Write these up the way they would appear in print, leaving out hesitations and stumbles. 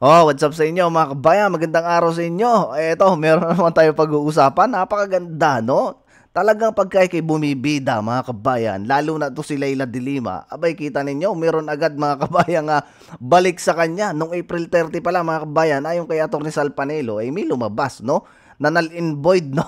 Oh, what's up sa inyo mga kabayan? Magandang araw sa inyo. Eto, meron naman tayo pag-uusapan. Napakaganda, no? Talagang pagka kay bumibida mga kabayan, lalo na to si Leila de Lima, abay kita ninyo, meron agad mga kabayan nga balik sa kanya. Nung April 30 pala mga kabayan, ayon kay Atty. Sal Panelo, ay may lumabas, no? Na null and void, no?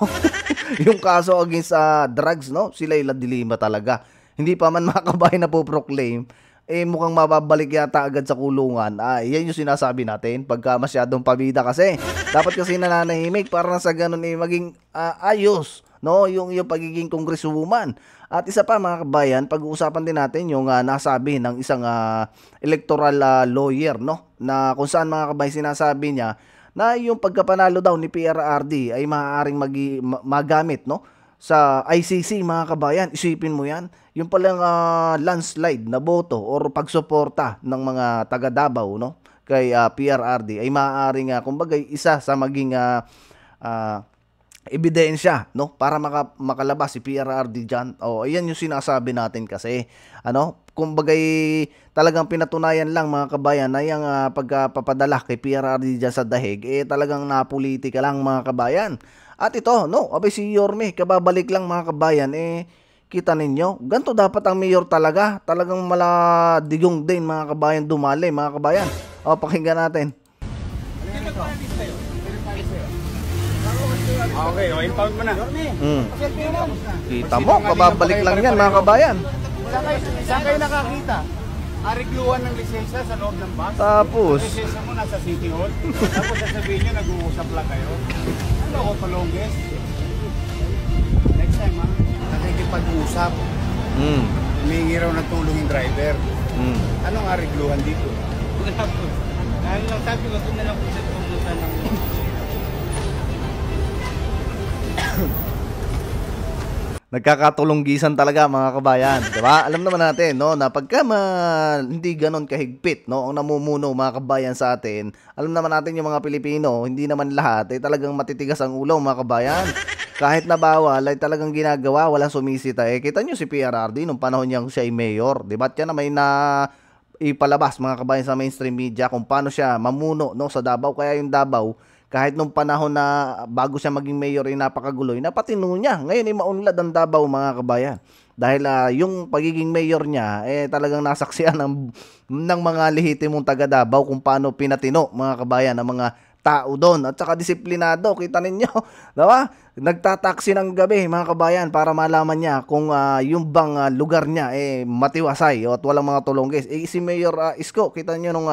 Yung kaso against drugs, no? Si Leila de Lima talaga. Hindi pa man mga kabayan na po proclaim, mukhang mababalik yata agad sa kulungan. Yan yung sinasabi natin pagka masyadong pabida kasi. Dapat kasi nananahimik para na sa ganun maging ayos, no? Yung pagiging congresswoman. At isa pa mga kabayan, pag-uusapan din natin yung nasabi ng isang electoral lawyer, no? Na kung saan mga kabayan sinasabi niya na yung pagkapanalo daw ni PRRD ay maaaring magamit, no? Sa ICC mga kabayan. Isipin mo yan, yung palang landslide na boto or pagsuporta ng mga taga Davao, no, kay PRRD ay maaaring kumbaga isa sa maging ebidensya, no, para makalabas si PRRD diyan. Ayan yung sinasabi natin kasi kumbaga talagang pinatunayan lang mga kabayan na yung pagpapadala kay PRRD diyan sa dahig talagang napolitika lang mga kabayan. At ito, no, abay si Yorme, kababalik lang mga kabayan, kita ninyo, ganito dapat ang mayor talaga. Talagang maladigong din mga kabayan dumali, mga kabayan. Pakinggan natin. Okay, impound mo na. Kita mo, kababalik lang yan mga kabayan. Saan kayo nakakita? Arigluan ng lisensya sa loob ng bus. Tapos Lisensya mo nasa City Hall. Tapos sasabihin nyo, nag-uusap lang kayo. Ano ako palongges? Next time ha, nakikipag-usap. Humingi raw ng tulong yung driver. Anong arigluhan dito? Ano lang sabi ko, kung nalang po sa pumunta ng... nagkakatulonggisan talaga mga kabayan, 'di ba? Alam naman natin, no, na pagka hindi ganoon kahigpit, no, ang namumuno mga kabayan sa atin. Alam naman natin yung mga Pilipino, hindi naman lahat talagang matitigas ang ulo mga kabayan. Kahit na bawal ay talagang ginagawa, walang sumisita. Kita nyo si PRRD nung panahon niyang siya ay mayor, 'di ba? Yan na may ipalabas mga kabayan sa mainstream media kung paano siya mamuno, no, sa Davao. Kaya yung Davao, kahit nung panahon na bago siya maging mayor ay napakaguloy, napatino niya. Ngayon ay maunlad ang Davao mga kabayan. Dahil yung pagiging mayor niya talagang nasaksihan ng mga lehitimong taga Davao kung paano pinatino mga kabayan ng mga tao doon. At saka disiplinado, kita ninyo, diba? Nagtataksi ng gabi mga kabayan para malaman niya kung yung bang lugar niya matiwasay at walang mga tulongges. Si Mayor Isko, kita niyo nung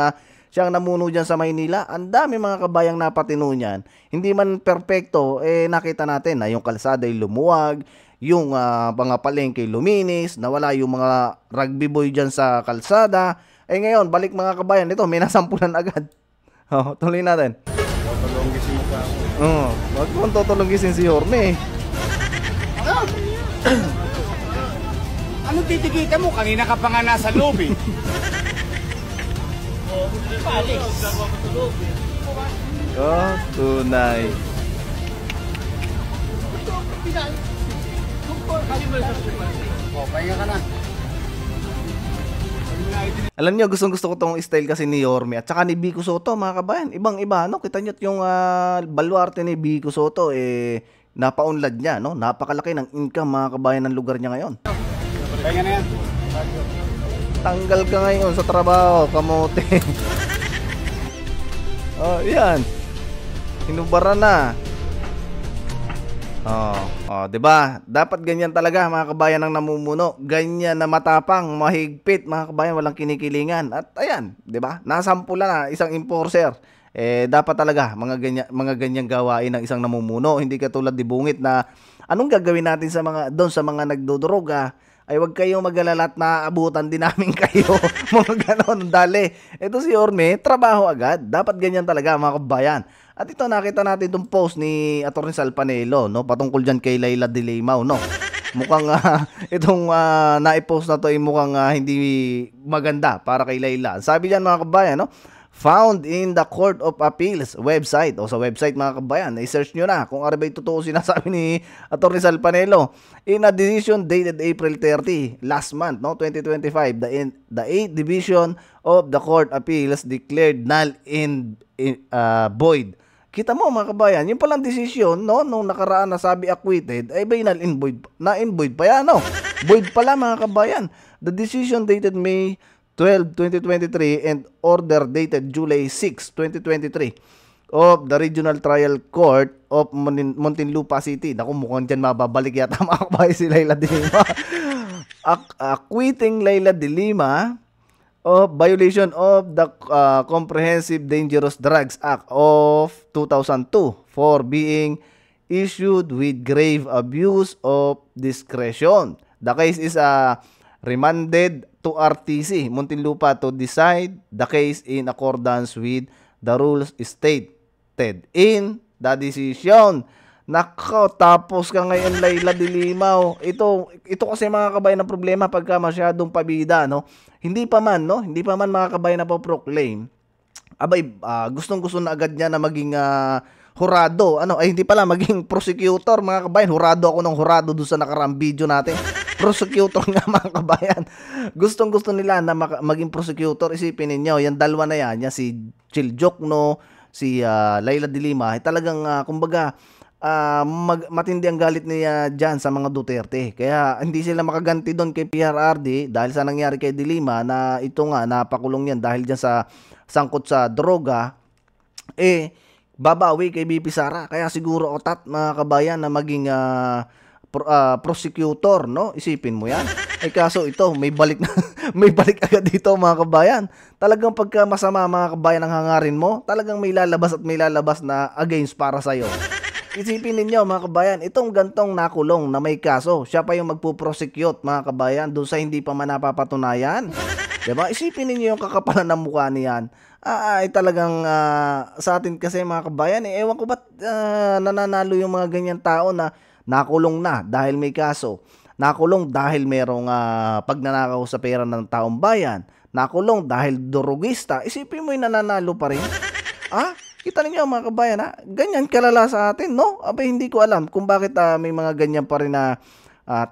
siyang namuno dyan sa Maynila, ang dami mga kabayang napatino niyan. Hindi man perfecto, nakita natin na yung kalsada ay lumuwag, yung mga palengke luminis, nawala yung mga rugby boy dyan sa kalsada. Ngayon, balik mga kabayan, ito, may nasampulan agad. Tuloy natin. Tutulonggisin mo pa ako. Wag mo tutulonggisin si Yorme. Anong titikita mo? Kanina ka pa nga nasa loob eh. Tunay. Pahinga ka na. Alam niyo, gustong-gusto ko tong style kasi ni Yorme at saka ni Vico Soto mga kabayan. Ibang-iba, no? Kita niyo yung baluarte ni Vico Soto napaunlad niya, no? Napakalaki ng income mga kabayan ng lugar niya ngayon. Pahinga na yan. Tanggal ka ngayon sa trabaho, kamote. Yan. Hinubara na. 'Di ba? Dapat ganyan talaga mga kabayan ng namumuno. Ganyan na matapang, mahigpit mga kabayan, walang kinikilingan. At ayan, 'di ba? Nasampula na isang enforcer. Dapat talaga mga ganyang gawain ng isang namumuno, hindi katulad ni Bungit na anong gagawin natin sa mga nagdodroga? Ay wag kayong mag-alala at naaabutan din namin kayo. Mga ganon, dali. Ito si Yorme, trabaho agad. Dapat ganyan talaga mga kabayan. At ito nakita natin itong post ni Atty. Sal Panelo, no, patungkol dyan kay Leila de Lima, no. Mukhang itong naipost na to ay mukhang hindi maganda para kay Leila. Sabi diyan mga kabayan, no, found in the Court of Appeals website. O sa website mga kabayan, i-search nyo na kung ano ba totoo sinasabi ni Atty. Salpanelo. In a decision dated April 30, last month, no, 2025, the 8th Division of the Court of Appeals declared null and void. Kita mo mga kabayan, yung palang desisyon, no, nung nakaraan na sabi acquitted, ay ba null and void, na-invoid pa yan, no? Void pala mga kabayan. The decision dated May 12, 2023 and order dated July 6, 2023 of the Regional Trial Court of Muntinlupa City. Naku, mukhang dyan mababalik yata mga kabayan si Leila de Lima. Acquitting Leila de Lima of violation of the Comprehensive Dangerous Drugs Act of 2002 for being issued with grave abuse of discretion. The case is remanded to RTC Muntinlupa to decide the case in accordance with the rules stated in the decision. Nako, tapos ka ngayon Leila de Lima. Ito kasi mga kabayan ng problema pagka masyadong pabida, no? Hindi pa man mga kabayan na po-proclaim. Abay, gustong-gusto na agad niya na maging hurado. Hindi pala, maging prosecutor mga kabayan. Hurado ako ng hurado doon sa nakaraang video natin. Prosecutor nga mga kabayan. Gustong-gusto nila na maging prosecutor. Isipin ninyo, yan dalawa na yan, si Chil Jokno, si Leila de Lima, ay talagang kumbaga matindi ang galit niya dyan sa mga Duterte. Kaya hindi sila makaganti doon kay PRRD dahil sa nangyari kay de Lima na ito nga napakulong yan dahil dyan sa sangkot sa droga, babawi kay BP Sara. Kaya siguro otat mga kabayan na maging prosecutor, no? Isipin mo yan. Kaso ito, may balik agad dito mga kabayan. Talagang pagka masama mga kabayan ang hangarin mo, talagang may lalabas na against para sa'yo. Isipin ninyo mga kabayan, itong gantong nakulong na may kaso, siya pa yung magpuprosecute mga kabayan doon sa hindi pa man napapatunayan. Diba? Isipin ninyo yung kakapalan ng mukha niyan. Ay talagang sa atin kasi mga kabayan, ewan ko ba't nananalo yung mga ganyan tao na nakulong na dahil may kaso. Nakulong dahil merong pagnanakaw sa pera ng taong bayan. Nakulong dahil durugista. Isipin mo yung nananalo pa rin. Kita ninyo mga kabayan, ganyan kalala sa atin, no? Abay, hindi ko alam kung bakit may mga ganyan pa rin na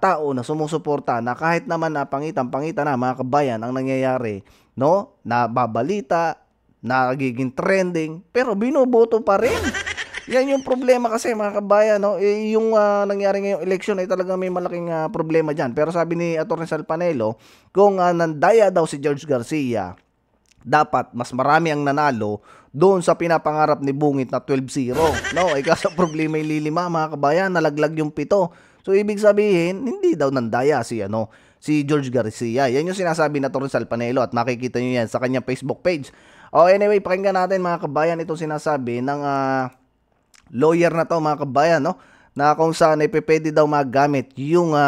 tao na sumusuporta na kahit naman pangitan-pangitan na mga kabayan ang nangyayari, no? Nababalita, nagiging trending, pero binoboto pa rin. Yan yung problema kasi mga kabayan, no? Yung nangyari ngayong eleksyon ay talagang may malaking problema dyan. Pero sabi ni Atty. Salpanelo, kung nandaya daw si George Garcia, dapat mas marami ang nanalo doon sa pinapangarap ni Bungit na 12-0. No, kaso problema yung lilima mga kabayan, nalaglag yung 7. So ibig sabihin, hindi daw nandaya si George Garcia. Yan yung sinasabi na Atty. Salpanelo at makikita nyo yan sa kanyang Facebook page. Anyway, pakinggan natin mga kabayan itong sinasabi ng lawyer na to mga kabayan, no? Na kung saan ay pwede daw magamit yung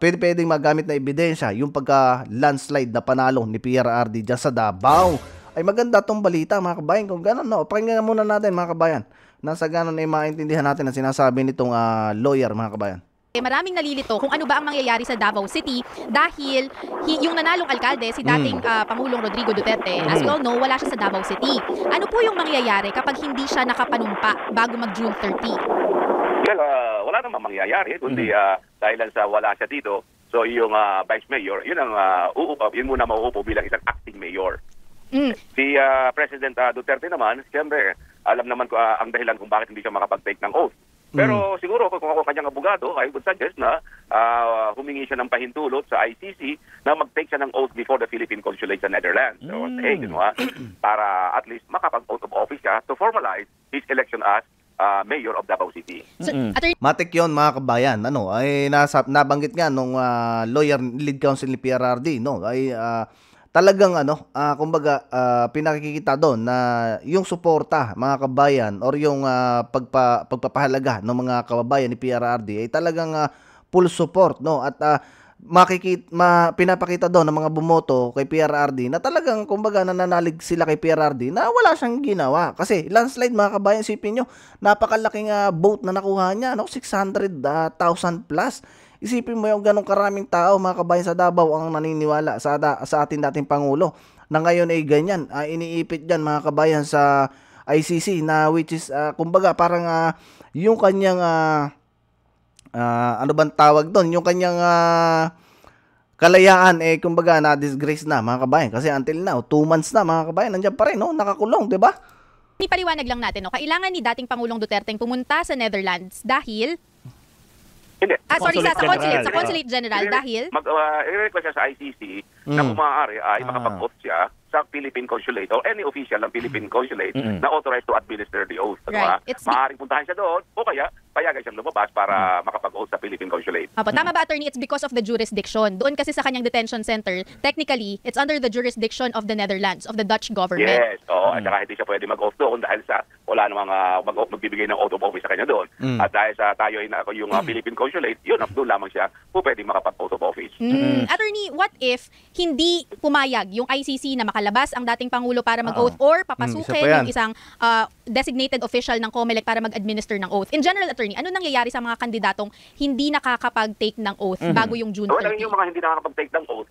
pwedeng magamit na ebidensya yung pagka-landslide na panalo ni PRRD dyan sa Davao. Ay maganda tong balita mga kabayan. Kung gano'n, no? Pakinggan muna natin mga kabayan. Nasa gano'n ay maintindihan natin ang sinasabi nitong lawyer mga kabayan. Maraming nalilito kung ano ba ang mangyayari sa Davao City dahil yung nanalong alkalde, si dating Pangulong Rodrigo Duterte, as we all know, wala siya sa Davao City. Ano po yung mangyayari kapag hindi siya nakapanumpa bago mag-June 30? Well, wala namang mangyayari, kundi dahil sa wala siya dito, so yung Vice Mayor, yun ang yun muna mauupo bilang isang acting mayor. Si President Duterte naman, siyempre, alam naman ko ang dahilan kung bakit hindi siya makapag-take ng oath. Pero siguro kung ako kanyang abogado, I would suggest na humingi siya ng pahintulot sa ICC na mag-take siya ng oath before the Philippine Consulate sa Netherlands. So, para at least makapag-oath of office siya to formalize his election as Mayor of Davao City. Matik yun mga kabayan. Ay nabanggit nga nung lawyer lead counsel ni PRRD, no? Ay talagang kumbaga pinakikita doon na yung suporta mga kabayan or yung pagpapahalaga ng mga kababayan ni PRRD ay talagang full support, no? At pinapakita doon ng mga bumoto kay PRRD na talagang kumbaga nananalig sila kay PRRD na wala siyang ginawa. Kasi landslide mga kabayan, isipin nyo, napakalaking vote na nakuha niya, 600,000 plus. Isipin mo yung ganong karaming tao mga kabayan sa Davao ang naniniwala sa ating dating Pangulo. na ngayon ay ganyan, iniipit diyan mga kabayan sa ICC na which is kumbaga parang yung kanyang ano bang tawag doon, yung kanyang kalayaan kumbaga na disgrace na mga kabayan kasi until now 2 months na mga kabayan nandiyan pa rin no, nakakulong, 'di ba? Ipaliwanag lang natin, no? Kailangan ni dating Pangulong Duterte pumunta sa Netherlands dahil Hindi. sorry, sa Consulate Consulate General dahil I-request siya sa ICC na kung maaari ay makapag-oath siya sa Philippine Consulate or any official ng Philippine Consulate na authorized to administer the oath. Right. Maaaring puntahan siya doon o kaya payagan siyang lumabas para makapag-oath sa Philippine Consulate. Tama ba, attorney? It's because of the jurisdiction. Doon kasi sa kanyang detention center, technically, it's under the jurisdiction of the Netherlands, of the Dutch government. Yes, at saka hindi siya pwede mag-oath doon dahil sa wala namang magbibigay ng oath of office sa kanya doon. At dahil sa tayo ay yung Philippine Consulate, yun, doon lamang siya po pwede makapag-oath of office. Attorney, what if hindi pumayag yung ICC na makalabas ang dating Pangulo para mag-oath or papasukin yung isang designated official ng COMELEC para mag-administer ng oath? In general, attorney, ano nangyayari sa mga kandidatong hindi nakakapag-take ng oath bago yung June 30? Yung mga hindi nakakapag-take ng oath,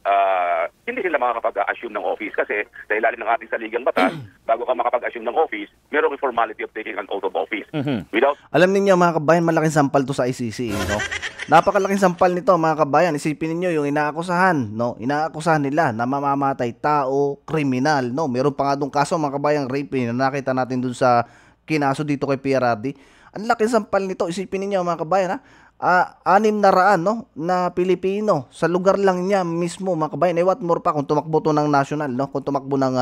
hindi sila makakapag-assume ng office kasi sa ilalim ng ating saligang batas, bago ka makapag-assume ng office, merong formality of taking an oath of office. Without Alam niyo mga kabayan, malaking sampal to sa ICC, no? Napakalaking sampal nito mga kabayan. Isipin niyo yung inaakusahan, no? Inaakusahan nila na mamamatay tao, kriminal, no? Meron pa nga dong kaso mga kabayan, rape na nakita natin dun sa kinaso dito kay PRRD. Ang laking sampal nito. Isipin niyo mga kabayan, 600 no na Pilipino sa lugar lang niya mismo mga kabayan. What more pa kung tumakbo to ng national, no? Kung tumakbo ng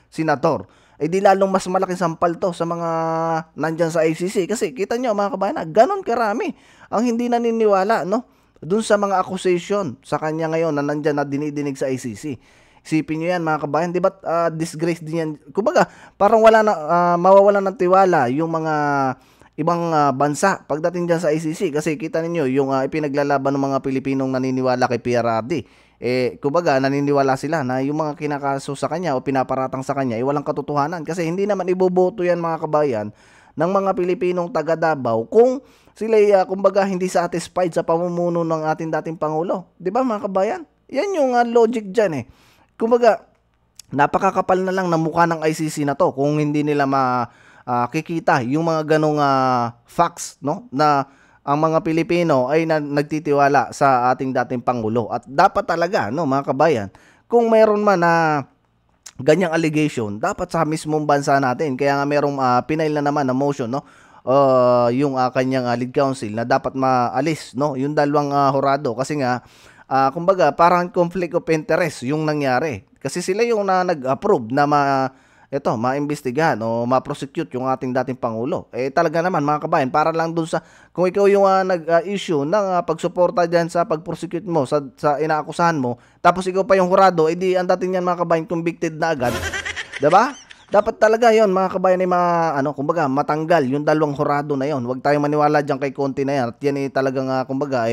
senator. Di lalong mas malaking sampal to sa mga nandyan sa ICC. Kasi kita nyo mga kabayan, ganon karami ang hindi naniniwala, no? Dun sa mga accusation sa kanya ngayon na nandyan na dinidinig sa ICC. Isipin nyo yan mga kabayan, di ba disgrace din yan? Kumbaga, parang mawawalan ng tiwala yung mga ibang bansa pagdating dyan sa ICC. Kasi kita ninyo yung ipinaglalaban ng mga Pilipinong naniniwala kay PRRD. Kumbaga, naniniwala sila na yung mga kinakaso sa kanya o pinaparatang sa kanya walang katotohanan. Kasi hindi naman iboboto yan mga kabayan ng mga Pilipinong taga Davao kung sila kumbaga hindi satisfied sa pamumuno ng ating dating Pangulo. Di ba mga kabayan? Yan yung logic dyan Kumbaga, napakakapal na lang na mukha ng ICC na to kung hindi nila makikita yung mga ganong facts, no? Na ang mga Pilipino ay nagtitiwala sa ating dating Pangulo. At dapat talaga, no, mga kabayan, kung mayroon man na ganyang allegation, dapat sa mismong bansa natin. Kaya nga mayroong pinail na naman na motion, no, yung kanyang lead counsel na dapat maalis, no, yung dalawang hurado. Kasi nga, kumbaga, parang conflict of interest yung nangyari. Kasi sila yung nag-approve na maimbestigahan o ma-prosecute yung ating dating Pangulo. Talaga naman mga kabayan, para lang dun sa, kung ikaw yung nag-issue ng pagsuporta dyan sa pag-prosecute mo, sa inaakusahan mo, tapos ikaw pa yung hurado, di ang dating yan mga kabayan, convicted na agad. Diba? Dapat talaga yon mga kabayan ay kumbaga, matanggal yung dalawang hurado na yon. Huwag tayong maniwala dyan kay Conti na yan. At yan talagang, kumbaga,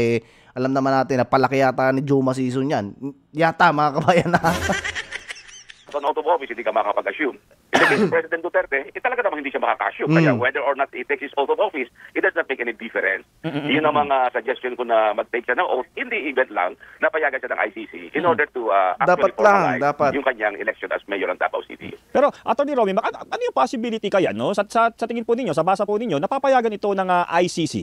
alam naman natin na palaki yata ni Juma season yan. Yata mga kabayan na. on out of office, hindi ka makakapag-assume. In the case of President Duterte, talaga namang hindi siya makaka-assume. Kaya whether or not he takes his oath of office, it does not make any difference. Yun ang mga suggestion ko na mag-take siya ng oath in the event lang na payagan siya ng ICC in order to actually formalize yung kanyang election as mayor ng Davao City. Pero, Atty. Romy, ano yung possibility kaya, no? Sa tingin po ninyo, sa basa po ninyo, napapayagan ito ng ICC?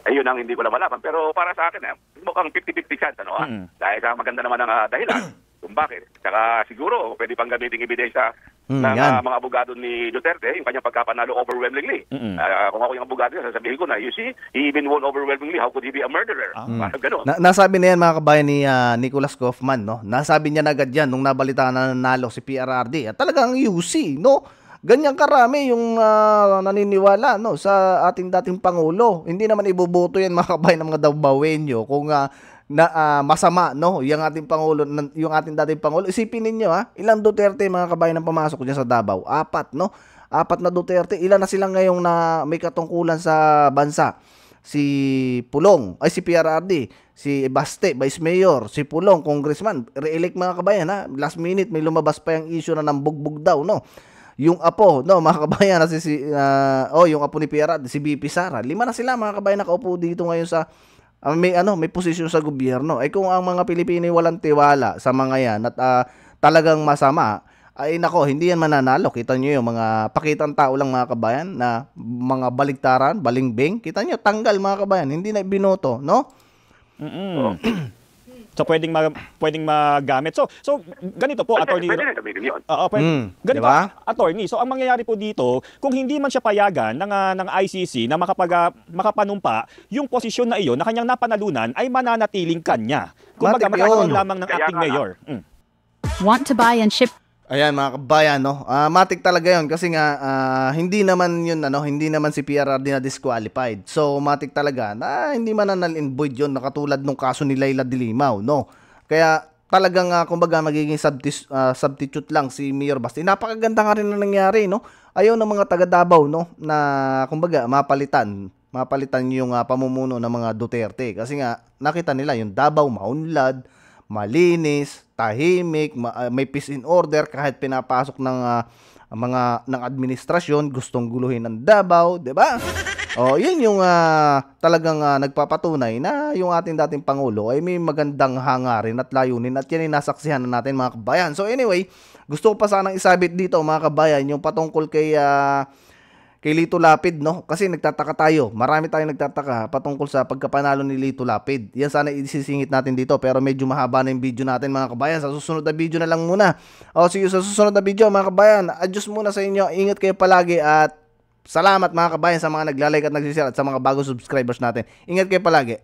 Ayun ang hindi ko na malaman. Pero para sa akin, mukhang 50-50 chance, Dahil sa maganda naman ang dahilan. Kung bakit. Tsaka siguro, pwede pang gamitin ebidensya ng mga abogado ni Duterte, yung kanyang pagkapanalo overwhelmingly. Kung ako yung abogado niya, sasabihin ko na, you see, he even won overwhelmingly. How could he be a murderer? Ganun. Nasabi na yan mga kabayan ni Nicholas Kaufman, no? Nasabi niya na agad yan nung nabalitaan na nanalo si PRRD. At talagang UC, no? Ganyan karami yung naniniwala, no, sa ating dating Pangulo. Hindi naman iboboto yan mga kabayan ng mga Davaoenyo kung masama, no, yung ating Pangulo, yung ating dating Pangulo. Isipin ninyo, ilang Duterte mga kabayan ang pumasok dyan sa Davao? 4, no? 4 na Duterte. Ilan na sila ngayong na may katungkulan sa bansa? Si Pulong, si PRRD, si Baste, Vice Mayor, si Pulong, Congressman, re-elect mga kabayan, last minute may lumabas pa yung issue na ng bugbog daw, no? Yung apo, no, mga kabayan, yung apo ni PRRD, si BP Sara. 5 na sila mga kabayan nakaupo dito ngayon sa may posisyon sa gobyerno. Kung ang mga Pilipino walang tiwala sa mga yan at talagang masama, ay nako, hindi yan mananalo. Kita nyo yung mga pakitang tao lang mga kabayan na mga baliktaran, balingbing. Kita nyo, tanggal mga kabayan, hindi na binoto, no? So pwedeng magamit. So ganito po, attorney. Pwede na gamitin yun. Ganito, diba? attorney. So ang mangyayari po dito, kung hindi man siya payagan ng ICC na makapanumpa yung posisyon na iyon na kanyang napanalunan ay mananatiling kanya. Kumbaga Matik magkakaroon yun. lamang ng Kaya acting nga. mayor. Want to buy and ship. Ayan mga kabayan, no. Matik talaga 'yon kasi nga hindi naman 'yun hindi naman si PRRD na disqualified. So matik talaga na hindi man null and void 'yon na katulad nung kaso ni Leila de Limao, no. Kaya talagang kumbaga magiging substitute lang si Mayor Basti. Napakaganda nga rin na nangyari, no. Ayaw ng mga taga Davao, no, na kumbaga mapalitan yung pamumuno ng mga Duterte kasi nga nakita nila yung Davao maunlad, malinis, tahimik, may peace in order kahit pinapasok ng ng administrasyon, gustong guluhin ng Davao, 'di ba? Oh, 'yun yung talagang nagpapatunay na yung ating dating pangulo ay may magandang hangarin at layunin at yan ay nasaksihan na natin mga kabayan. So anyway, gusto ko pa sanang isabit dito mga kabayan yung patungkol kay Lito Lapid, no? Kasi nagtataka tayo. Marami tayong nagtataka patungkol sa pagkapanalo ni Lito Lapid. Yan sana isisingit natin dito pero medyo mahaba na yung video natin mga kabayan. Sa susunod na video na lang muna. See you sa susunod na video mga kabayan. Adios muna sa inyo. Ingat kayo palagi at salamat mga kabayan sa mga naglalike at nagsishare at sa mga bagong subscribers natin. Ingat kayo palagi.